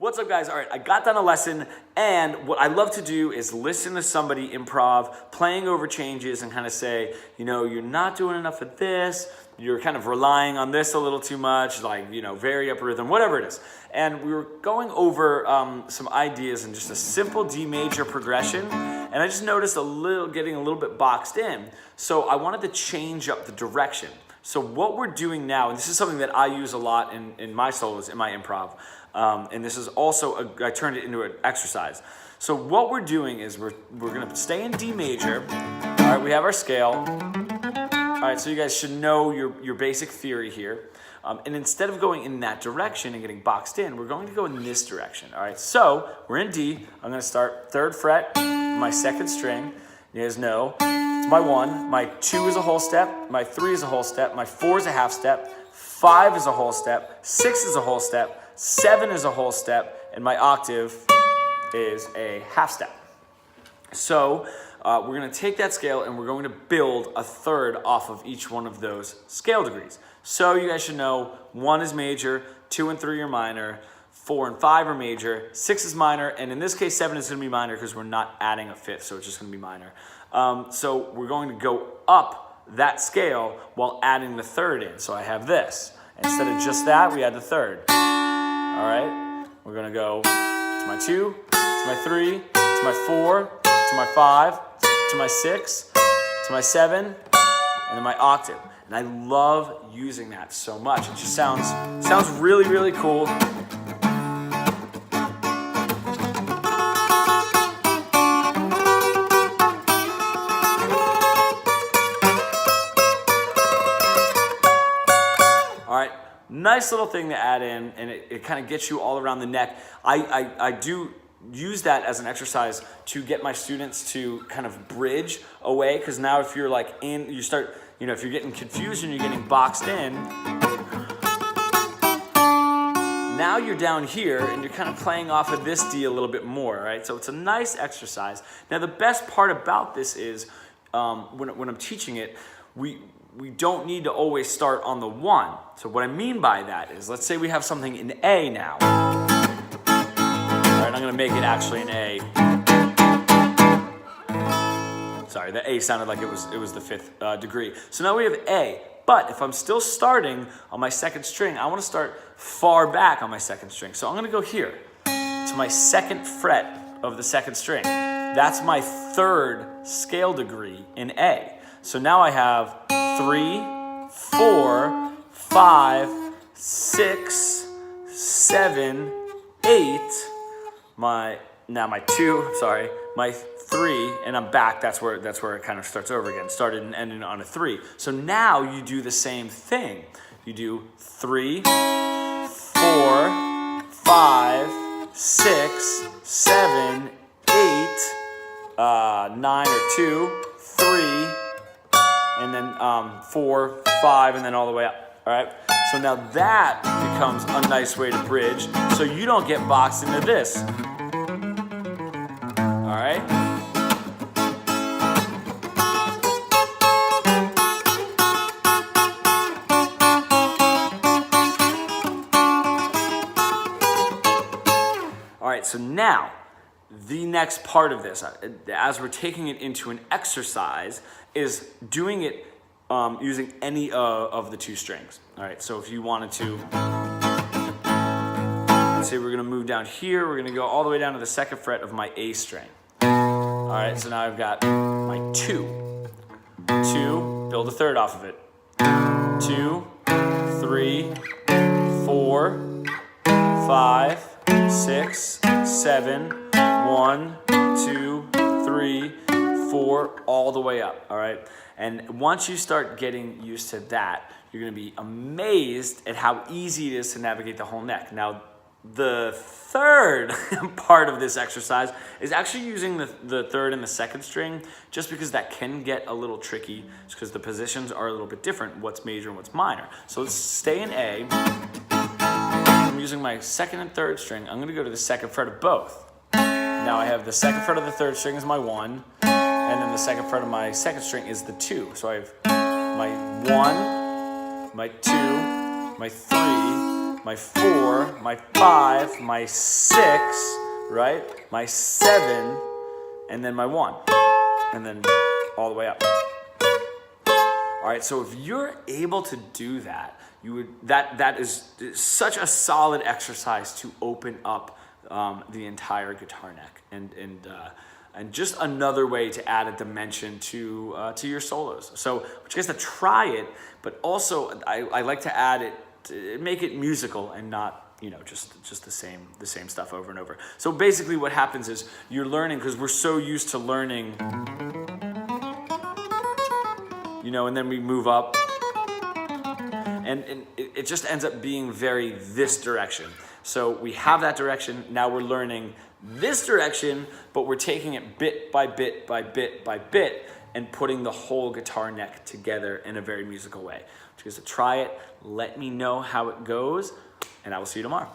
What's up, guys? All right, I got done a lesson, and what I love to do is listen to somebody improv, playing over changes, and kind of say, you know, you're not doing enough of this, you're kind of relying on this a little too much, like, you know, vary up rhythm, whatever it is. And we were going over some ideas in just a simple D major progression, and I just noticed getting a little bit boxed in. So I wanted to change up the direction. So what we're doing now, and this is something that I use a lot in my solos, in my improv, and this is also, I turned it into an exercise. So what we're doing is we're gonna stay in D major. All right, we have our scale. All right, so you guys should know your basic theory here. And instead of going in that direction and getting boxed in, we're going to go in this direction. All right, so we're in D. I'm gonna start 3rd fret, my 2nd string. You guys know, it's my 1, my 2 is a whole step, my 3 is a whole step, my 4 is a half step, 5 is a whole step, 6 is a whole step, 7 is a whole step, and my octave is a half step. So we're gonna take that scale and we're going to build a third off of each one of those scale degrees. So you guys should know 1 is major, 2 and 3 are minor, 4 and 5 are major, 6 is minor, and in this case 7 is gonna be minor because we're not adding a 5th, so it's just gonna be minor. So we're going to go up that scale while adding the 3rd in. So I have this. Instead of just that, we add the 3rd. All right, we're gonna go to my 2, to my 3, to my 4, to my 5, to my 6, to my 7, and then my octave. And I love using that so much. It just sounds really, really cool. All right, nice little thing to add in, and it kind of gets you all around the neck. I do use that as an exercise to get my students to kind of bridge away, because now if you're like you start, you know, if you're getting confused and you're getting boxed in, now you're down here and you're kind of playing off of this D a little bit more, right? So it's a nice exercise. Now the best part about this is when I'm teaching it, we don't need to always start on the 1. So what I mean by that is, let's say we have something in A now. All right, I'm gonna make it actually an A. Sorry, the A sounded like it was the 5th degree. So now we have A, but if I'm still starting on my 2nd string, I wanna start far back on my 2nd string. So I'm gonna go here to my 2nd fret of the 2nd string. That's my 3rd scale degree in A. So now I have 3, 4, 5, 6, 7, 8, my 2, sorry, my 3, and I'm back. That's where it kind of starts over again. Started and ended on a 3. So now you do the same thing. You do 3, 4, 5, 6, 7, 8, 9 or 2, 3, and then 4, 5, and then all the way up. All right. So now that becomes a nice way to bridge, so you don't get boxed into this. All right. All right, so now the next part of this, as we're taking it into an exercise, is doing it using any of the 2 strings. All right, so if you wanted to, let's say we're gonna move down here, we're gonna go all the way down to the 2nd fret of my A string. All right, so now I've got my 2. 2, build a 3rd off of it. 2, 3, 4, 5, 6, 7, 1, 2, 3, 4, all the way up, all right? And once you start getting used to that, you're gonna be amazed at how easy it is to navigate the whole neck. Now, the 3rd part of this exercise is actually using the 3rd and the 2nd string, just because that can get a little tricky, just because the positions are a little bit different, what's major and what's minor. So let's stay in A. I'm using my 2nd and 3rd string. I'm gonna go to the 2nd fret of both. Now I have the 2nd fret of the 3rd string is my 1, and then the 2nd fret of my 2nd string is the 2. So I have my 1, my 2, my 3, my 4, my 5, my 6, right? My 7, and then my 1. And then all the way up. All right, so if you're able to do that, that is such a solid exercise to open up the entire guitar neck, and just another way to add a dimension to your solos. So, which gets to try it, but also I like to add it, to make it musical and not just the same stuff over and over. So basically, what happens is you're learning, because we're so used to learning, and then we move up. And it just ends up being very this direction. So we have that direction, now we're learning this direction, but we're taking it bit by bit by bit by bit and putting the whole guitar neck together in a very musical way. Just to try it, let me know how it goes, and I will see you tomorrow.